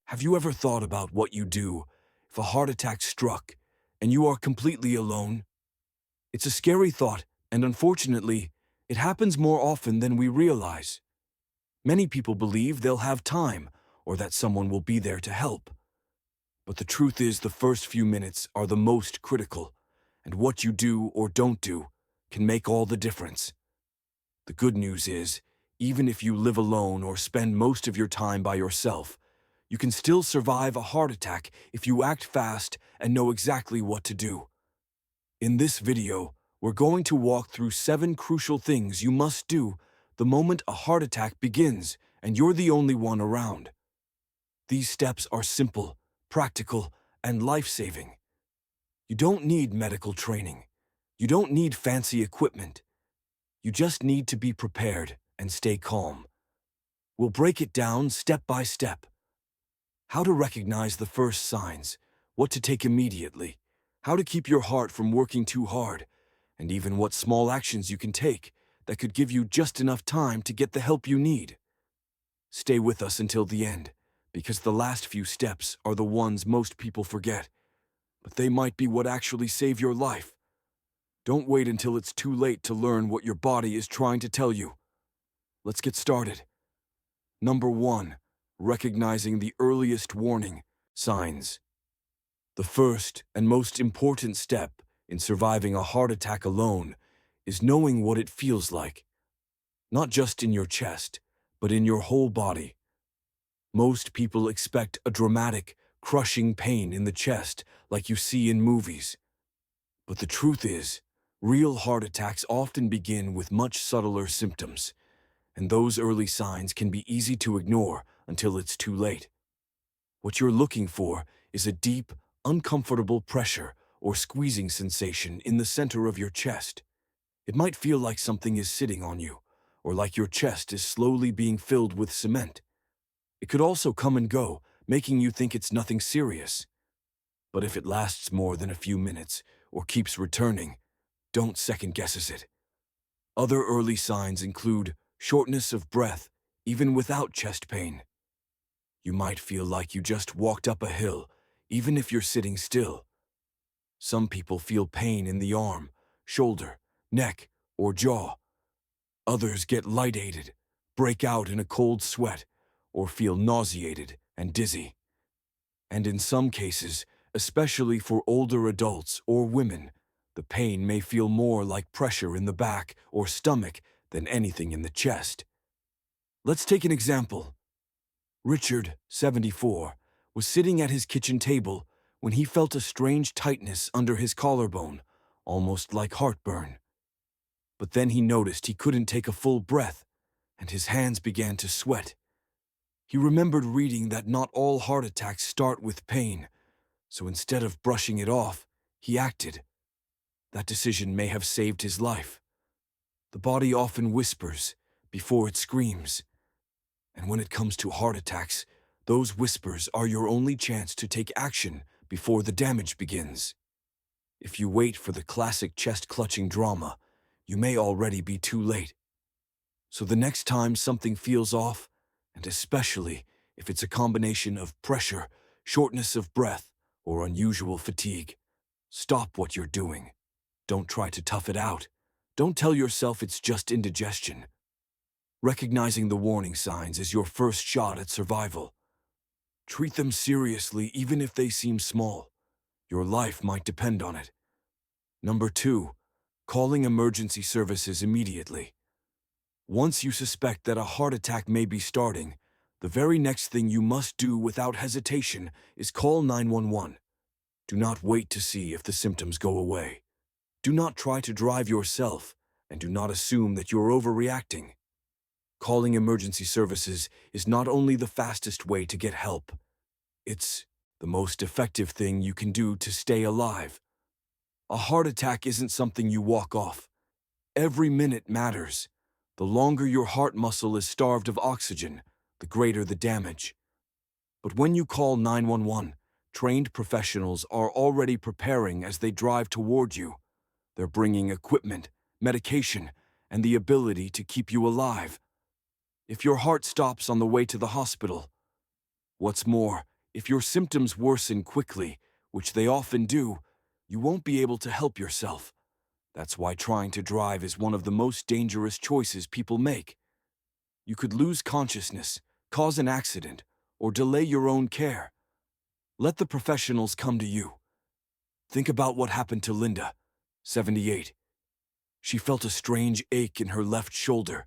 Have you ever thought about what you do if a heart attack struck and you are completely alone? It's a scary thought, and unfortunately, it happens more often than we realize. Many people believe they'll have time or that someone will be there to help. But the truth is, the first few minutes are the most critical, and what you do or don't do can make all the difference. The good news is, even if you live alone or spend most of your time by yourself, you can still survive a heart attack if you act fast and know exactly what to do. In this video, we're going to walk through 7 crucial things you must do the moment a heart attack begins and you're the only one around. These steps are simple, practical, and life-saving. You don't need medical training. You don't need fancy equipment. You just need to be prepared and stay calm. We'll break it down step by step. How to recognize the first signs, what to take immediately, how to keep your heart from working too hard, and even what small actions you can take that could give you just enough time to get the help you need. Stay with us until the end, because the last few steps are the ones most people forget, but they might be what actually save your life. Don't wait until it's too late to learn what your body is trying to tell you. Let's get started. Number 1. Recognizing the earliest warning signs. The first and most important step in surviving a heart attack alone is knowing what it feels like. Not just in your chest, but in your whole body. Most people expect a dramatic, crushing pain in the chest like you see in movies. But the truth is, real heart attacks often begin with much subtler symptoms, and those early signs can be easy to ignore until it's too late. What you're looking for is a deep, uncomfortable pressure or squeezing sensation in the center of your chest. It might feel like something is sitting on you, or like your chest is slowly being filled with cement. It could also come and go, making you think it's nothing serious. But if it lasts more than a few minutes or keeps returning, don't second-guess it. Other early signs include shortness of breath, even without chest pain. You might feel like you just walked up a hill, even if you're sitting still. Some people feel pain in the arm, shoulder, neck, or jaw. Others get lightheaded, break out in a cold sweat, or feel nauseated and dizzy. And in some cases, especially for older adults or women, the pain may feel more like pressure in the back or stomach than anything in the chest. Let's take an example. Richard, 74, was sitting at his kitchen table when he felt a strange tightness under his collarbone, almost like heartburn. But then he noticed he couldn't take a full breath, and his hands began to sweat. He remembered reading that not all heart attacks start with pain, so instead of brushing it off, he acted. That decision may have saved his life. The body often whispers before it screams. And when it comes to heart attacks, those whispers are your only chance to take action before the damage begins. If you wait for the classic chest-clutching drama, you may already be too late. So the next time something feels off, and especially if it's a combination of pressure, shortness of breath, or unusual fatigue, stop what you're doing. Don't try to tough it out. Don't tell yourself it's just indigestion. Recognizing the warning signs is your first shot at survival. Treat them seriously even if they seem small. Your life might depend on it. Number 2, calling emergency services immediately. Once you suspect that a heart attack may be starting, the very next thing you must do without hesitation is call 911. Do not wait to see if the symptoms go away. Do not try to drive yourself, and do not assume that you're overreacting. Calling emergency services is not only the fastest way to get help, it's the most effective thing you can do to stay alive. A heart attack isn't something you walk off. Every minute matters. The longer your heart muscle is starved of oxygen, the greater the damage. But when you call 911, trained professionals are already preparing as they drive toward you. They're bringing equipment, medication, and the ability to keep you alive. If your heart stops on the way to the hospital, what's more, If your symptoms worsen quickly, which they often do, you won't be able to help yourself. That's why trying to drive is one of the most dangerous choices people make. You could lose consciousness, cause an accident, or delay your own care. Let the professionals come to you. Think about what happened to Linda, 78. She felt a strange ache in her left shoulder,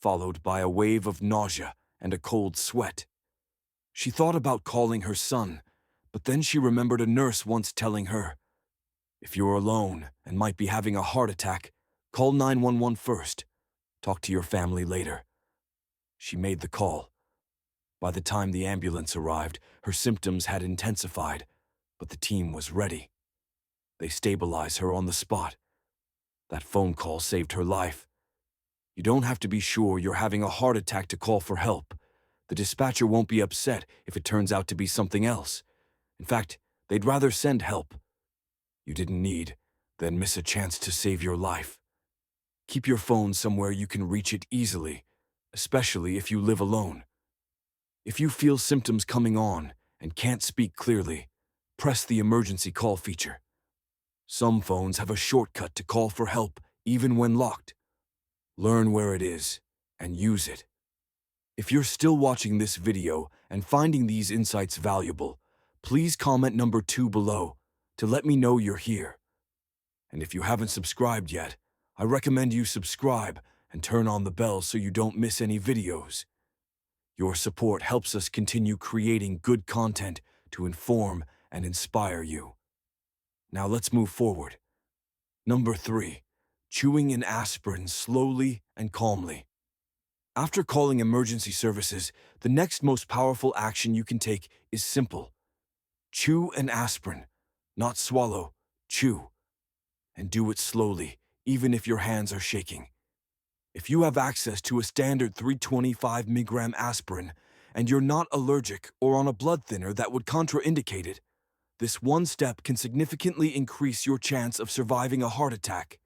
followed by a wave of nausea and a cold sweat. She thought about calling her son, but then she remembered a nurse once telling her, "If you're alone and might be having a heart attack, call 911 first. Talk to your family later." She made the call. By the time the ambulance arrived, her symptoms had intensified, but the team was ready. They stabilized her on the spot. That phone call saved her life. You don't have to be sure you're having a heart attack to call for help. The dispatcher won't be upset if it turns out to be something else. In fact, they'd rather send help. You didn't need, then miss a chance to save your life. Keep your phone somewhere you can reach it easily, especially if you live alone. If you feel symptoms coming on and can't speak clearly, press the emergency call feature. Some phones have a shortcut to call for help even when locked. Learn where it is and use it. If you're still watching this video and finding these insights valuable, please comment number 2 below to let me know you're here. And if you haven't subscribed yet, I recommend you subscribe and turn on the bell so you don't miss any videos. Your support helps us continue creating good content to inform and inspire you. Now let's move forward. Number 3, chewing an aspirin slowly and calmly. After calling emergency services, the next most powerful action you can take is simple. Chew an aspirin, not swallow, chew. And do it slowly, even if your hands are shaking. If you have access to a standard 325 mg aspirin and you're not allergic or on a blood thinner that would contraindicate it, this one step can significantly increase your chance of surviving a heart attack.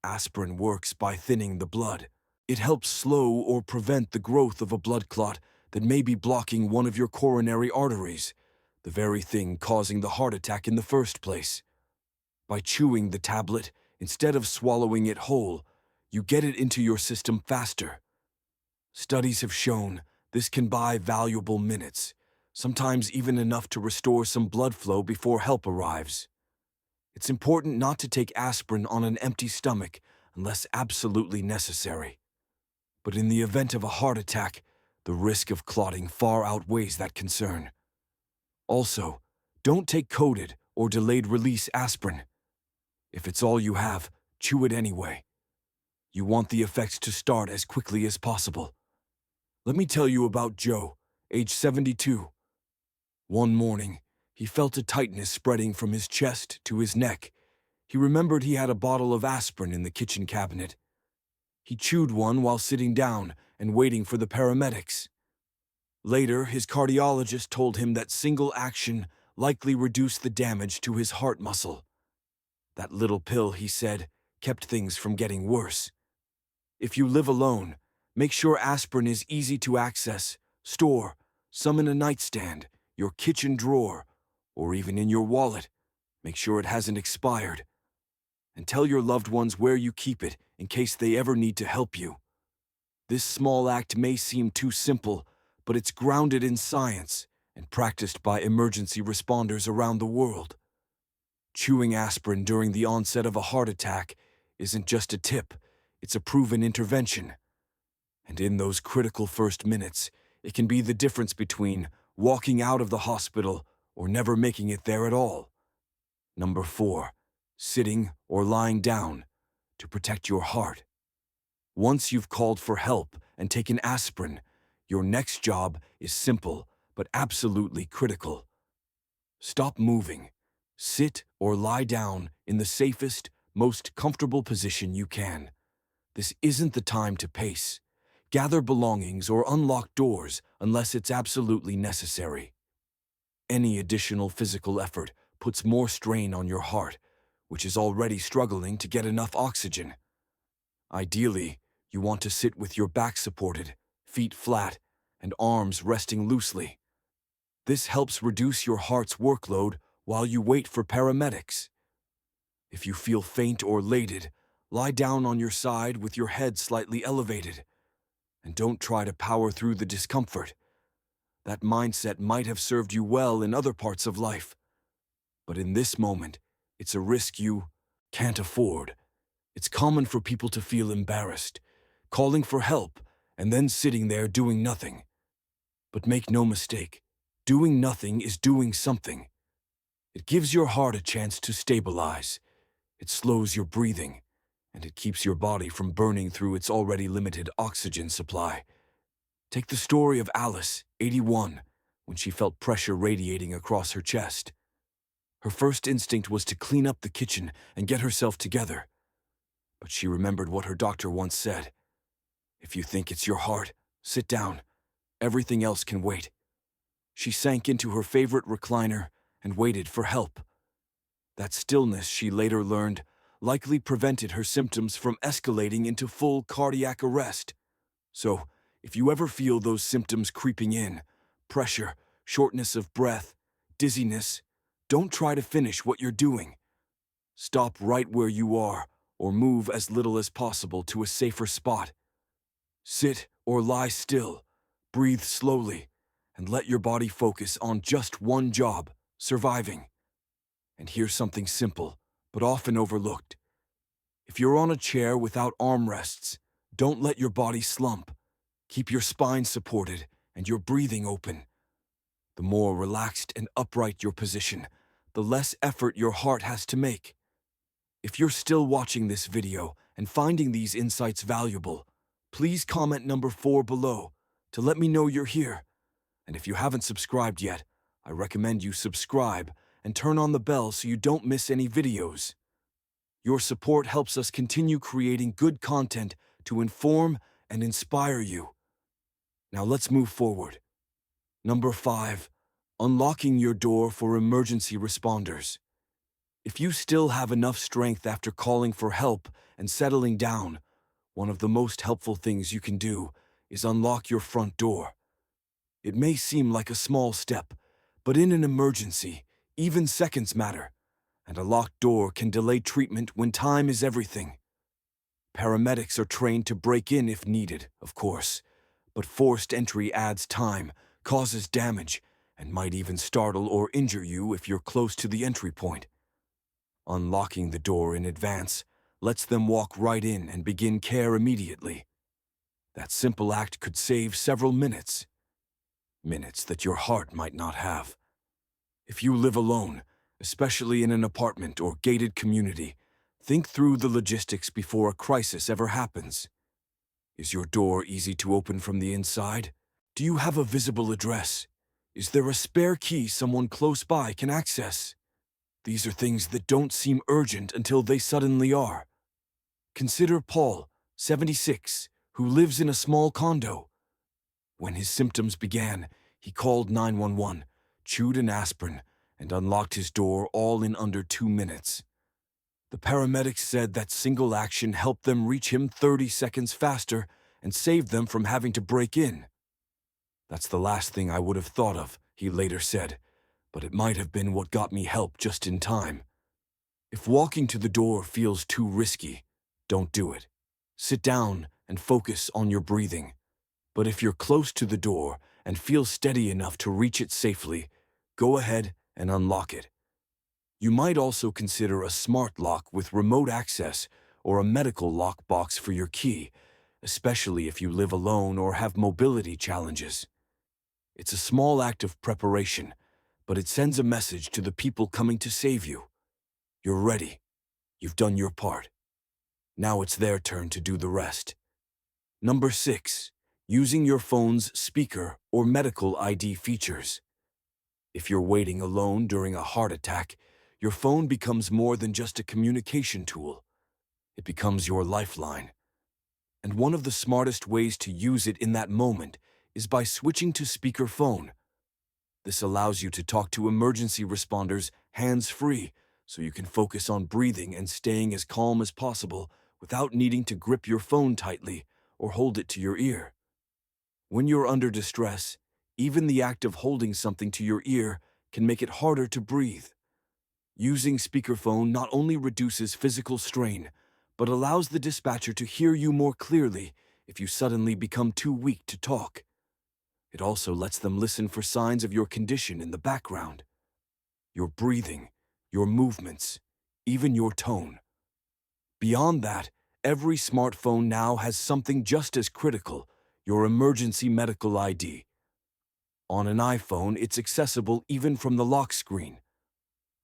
Aspirin works by thinning the blood. It helps slow or prevent the growth of a blood clot that may be blocking one of your coronary arteries, the very thing causing the heart attack in the first place. By chewing the tablet instead of swallowing it whole, you get it into your system faster. Studies have shown this can buy valuable minutes, sometimes even enough to restore some blood flow before help arrives. It's important not to take aspirin on an empty stomach unless absolutely necessary. But in the event of a heart attack, the risk of clotting far outweighs that concern. Also, don't take coated or delayed release aspirin. If it's all you have, chew it anyway. You want the effects to start as quickly as possible. Let me tell you about Joe, age 72. One morning, he felt a tightness spreading from his chest to his neck. He remembered he had a bottle of aspirin in the kitchen cabinet. He chewed one while sitting down and waiting for the paramedics. Later, his cardiologist told him that single action likely reduced the damage to his heart muscle. That little pill, he said, kept things from getting worse. If you live alone, make sure aspirin is easy to access, store, some in a nightstand, your kitchen drawer, or even in your wallet. Make sure it hasn't expired. And tell your loved ones where you keep it in case they ever need to help you. This small act may seem too simple, but it's grounded in science and practiced by emergency responders around the world. Chewing aspirin during the onset of a heart attack isn't just a tip, it's a proven intervention. And in those critical first minutes, it can be the difference between walking out of the hospital or never making it there at all. Number 4, sitting or lying down to protect your heart. Once you've called for help and taken aspirin, your next job is simple but absolutely critical. Stop moving. Sit or lie down in the safest, most comfortable position you can. This isn't the time to pace. Gather belongings or unlock doors unless it's absolutely necessary. Any additional physical effort puts more strain on your heart, which is already struggling to get enough oxygen. Ideally, you want to sit with your back supported, feet flat, and arms resting loosely. This helps reduce your heart's workload while you wait for paramedics. If you feel faint or elated, lie down on your side with your head slightly elevated. And don't try to power through the discomfort. That mindset might have served you well in other parts of life. But in this moment, it's a risk you can't afford. It's common for people to feel embarrassed, calling for help, and then sitting there doing nothing. But make no mistake, doing nothing is doing something. It gives your heart a chance to stabilize. It slows your breathing, and it keeps your body from burning through its already limited oxygen supply. Take the story of Alice, 81, when she felt pressure radiating across her chest. Her first instinct was to clean up the kitchen and get herself together. But she remembered what her doctor once said. If you think it's your heart, sit down. Everything else can wait. She sank into her favorite recliner and waited for help. That stillness, she later learned, likely prevented her symptoms from escalating into full cardiac arrest. So, if you ever feel those symptoms creeping in, pressure, shortness of breath, dizziness, don't try to finish what you're doing. Stop right where you are, or move as little as possible to a safer spot. Sit or lie still, breathe slowly, and let your body focus on just one job, surviving. And here's something simple, but often overlooked. If you're on a chair without armrests, don't let your body slump. Keep your spine supported and your breathing open. The more relaxed and upright your position, the less effort your heart has to make. If you're still watching this video and finding these insights valuable, please comment number 4 below to let me know you're here. And if you haven't subscribed yet, I recommend you subscribe and turn on the bell so you don't miss any videos. Your support helps us continue creating good content to inform and inspire you. Now let's move forward. Number 5, unlocking your door for emergency responders. If you still have enough strength after calling for help and settling down, one of the most helpful things you can do is unlock your front door. It may seem like a small step, but in an emergency, even seconds matter, and a locked door can delay treatment when time is everything. Paramedics are trained to break in if needed, of course, but forced entry adds time, causes damage, and might even startle or injure you if you're close to the entry point. Unlocking the door in advance lets them walk right in and begin care immediately. That simple act could save several minutes. Minutes that your heart might not have. If you live alone, especially in an apartment or gated community, think through the logistics before a crisis ever happens. Is your door easy to open from the inside? Do you have a visible address? Is there a spare key someone close by can access? These are things that don't seem urgent until they suddenly are. Consider Paul, 76, who lives in a small condo. When his symptoms began, he called 911, chewed an aspirin, and unlocked his door all in under 2 minutes. The paramedics said that single action helped them reach him 30 seconds faster and saved them from having to break in. That's the last thing I would have thought of, he later said, but it might have been what got me help just in time. If walking to the door feels too risky, don't do it. Sit down and focus on your breathing. But if you're close to the door and feel steady enough to reach it safely, go ahead and unlock it. You might also consider a smart lock with remote access or a medical lock box for your key, especially if you live alone or have mobility challenges. It's a small act of preparation, but it sends a message to the people coming to save you. You're ready. You've done your part. Now it's their turn to do the rest. Number 6, using your phone's speaker or medical ID features. If you're waiting alone during a heart attack, your phone becomes more than just a communication tool. It becomes your lifeline. And one of the smartest ways to use it in that moment is by switching to speakerphone. This allows you to talk to emergency responders hands-free, so you can focus on breathing and staying as calm as possible without needing to grip your phone tightly or hold it to your ear. When you're under distress, Even the act of holding something to your ear can make it harder to breathe. Using speakerphone not only reduces physical strain, but allows the dispatcher to hear you more clearly if you suddenly become too weak to talk. It also lets them listen for signs of your condition in the background. Your breathing, your movements, even your tone. Beyond that, every smartphone now has something just as critical, your emergency medical ID. On an iPhone, it's accessible even from the lock screen.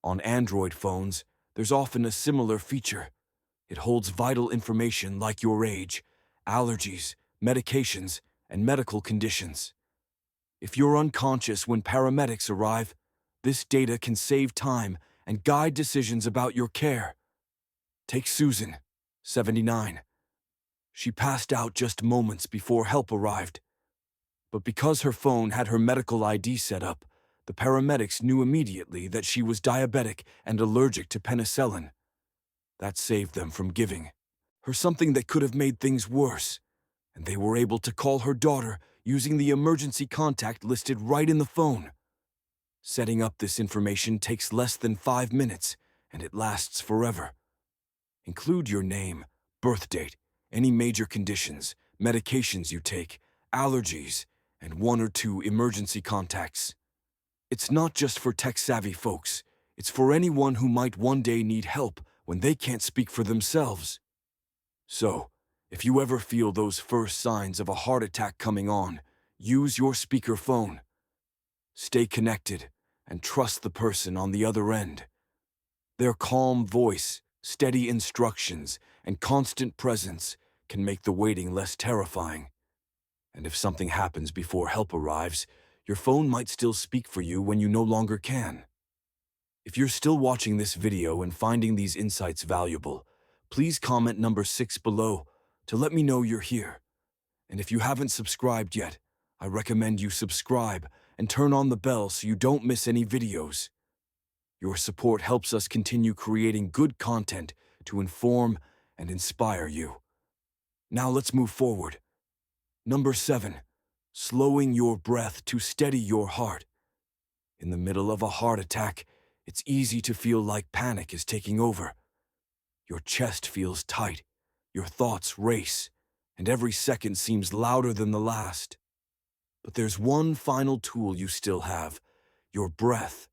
On Android phones, there's often a similar feature. It holds vital information like your age, allergies, medications, and medical conditions. If you're unconscious when paramedics arrive, this data can save time and guide decisions about your care. Take Susan, 79. She passed out just moments before help arrived. But because her phone had her medical ID set up, the paramedics knew immediately that she was diabetic and allergic to penicillin. That saved them from giving her something that could have made things worse, and they were able to call her daughter using the emergency contact listed right in the phone. Setting up this information takes less than 5 minutes, and it lasts forever. Include your name, birth date, any major conditions, medications you take, allergies, and 1 or 2 emergency contacts. It's not just for tech-savvy folks. It's for anyone who might one day need help when they can't speak for themselves. So, if you ever feel those first signs of a heart attack coming on, use your speakerphone. Stay connected and trust the person on the other end. Their calm voice, steady instructions, and constant presence can make the waiting less terrifying. And if something happens before help arrives, your phone might still speak for you when you no longer can. If you're still watching this video and finding these insights valuable, please comment number 6 below to let me know you're here. And if you haven't subscribed yet, I recommend you subscribe and turn on the bell so you don't miss any videos. Your support helps us continue creating good content to inform and inspire you. Now let's move forward. Number 7. Slowing your breath to steady your heart. In the middle of a heart attack, it's easy to feel like panic is taking over. Your chest feels tight, your thoughts race, and every second seems louder than the last. But there's one final tool you still have, your breath.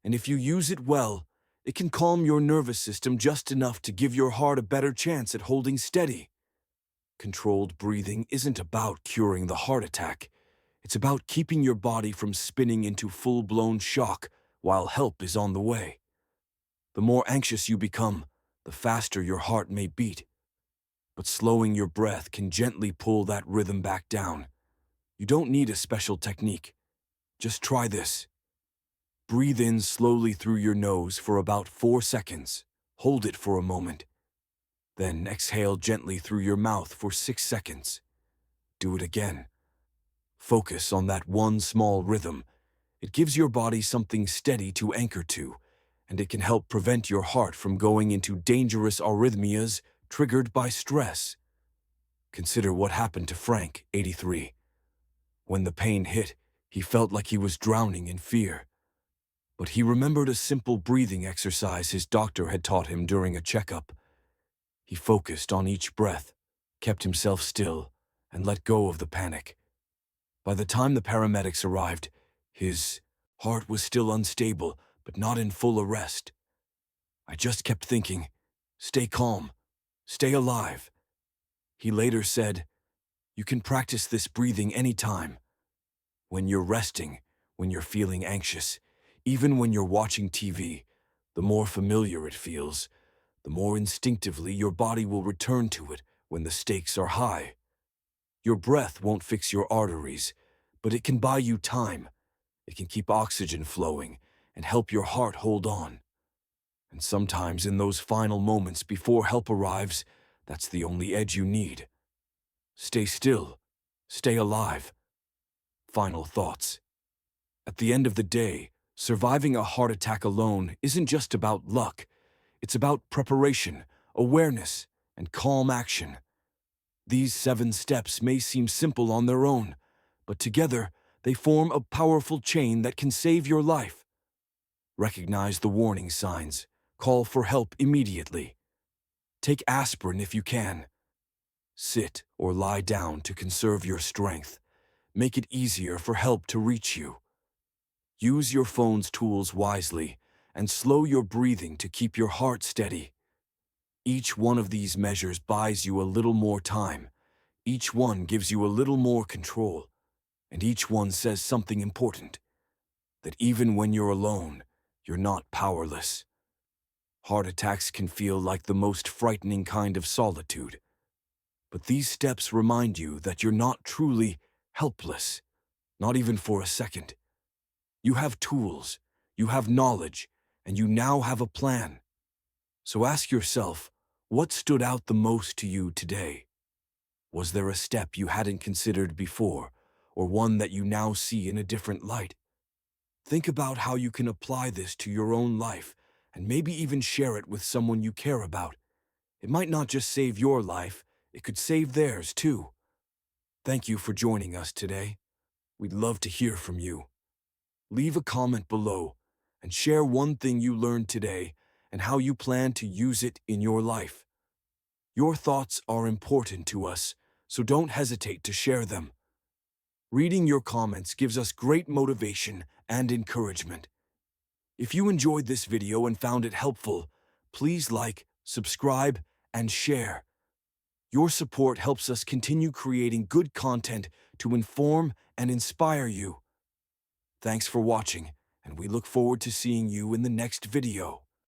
And if you use it well, it can calm your nervous system just enough to give your heart a better chance at holding steady. Controlled breathing isn't about curing the heart attack. It's about keeping your body from spinning into full-blown shock while help is on the way. The more anxious you become, the faster your heart may beat. But slowing your breath can gently pull that rhythm back down. You don't need a special technique. Just try this. Breathe in slowly through your nose for about 4 seconds. Hold it for a moment. Then exhale gently through your mouth for 6 seconds. Do it again. Focus on that one small rhythm. It gives your body something steady to anchor to, and it can help prevent your heart from going into dangerous arrhythmias triggered by stress. Consider what happened to Frank, 83. When the pain hit, he felt like he was drowning in fear. But he remembered a simple breathing exercise his doctor had taught him during a checkup. He focused on each breath, kept himself still, and let go of the panic. By the time the paramedics arrived, his heart was still unstable, but not in full arrest. I just kept thinking, stay calm, stay alive. He later said, you can practice this breathing anytime. When you're resting, when you're feeling anxious, even when you're watching TV, the more familiar it feels, the more instinctively your body will return to it when the stakes are high. Your breath won't fix your arteries, but it can buy you time. It can keep oxygen flowing and help your heart hold on. And sometimes in those final moments before help arrives, that's the only edge you need. Stay still. Stay alive. Final thoughts. At the end of the day, surviving a heart attack alone isn't just about luck. It's about preparation, awareness, and calm action. These 7 steps may seem simple on their own, but together, They form a powerful chain that can save your life. Recognize the warning signs. Call for help immediately. Take aspirin if you can. Sit or lie down to conserve your strength. Make it easier for help to reach you. Use your phone's tools wisely and slow your breathing to keep your heart steady. Each one of these measures buys you a little more time. Each one gives you a little more control. And each one says something important. That even when you're alone, you're not powerless. Heart attacks can feel like the most frightening kind of solitude. But these steps remind you that you're not truly helpless, not even for a second. You have tools, you have knowledge, and you now have a plan. So ask yourself, what stood out the most to you today? Was there a step you hadn't considered before, or one that you now see in a different light? Think about how you can apply this to your own life, and maybe even share it with someone you care about. It might not just save your life, it could save theirs too. Thank you for joining us today. We'd love to hear from you. Leave a comment below and share one thing you learned today and how you plan to use it in your life. Your thoughts are important to us, so don't hesitate to share them. Reading your comments gives us great motivation and encouragement. If you enjoyed this video and found it helpful, please like, subscribe, and share. Your support helps us continue creating good content to inform and inspire you. Thanks for watching, and we look forward to seeing you in the next video.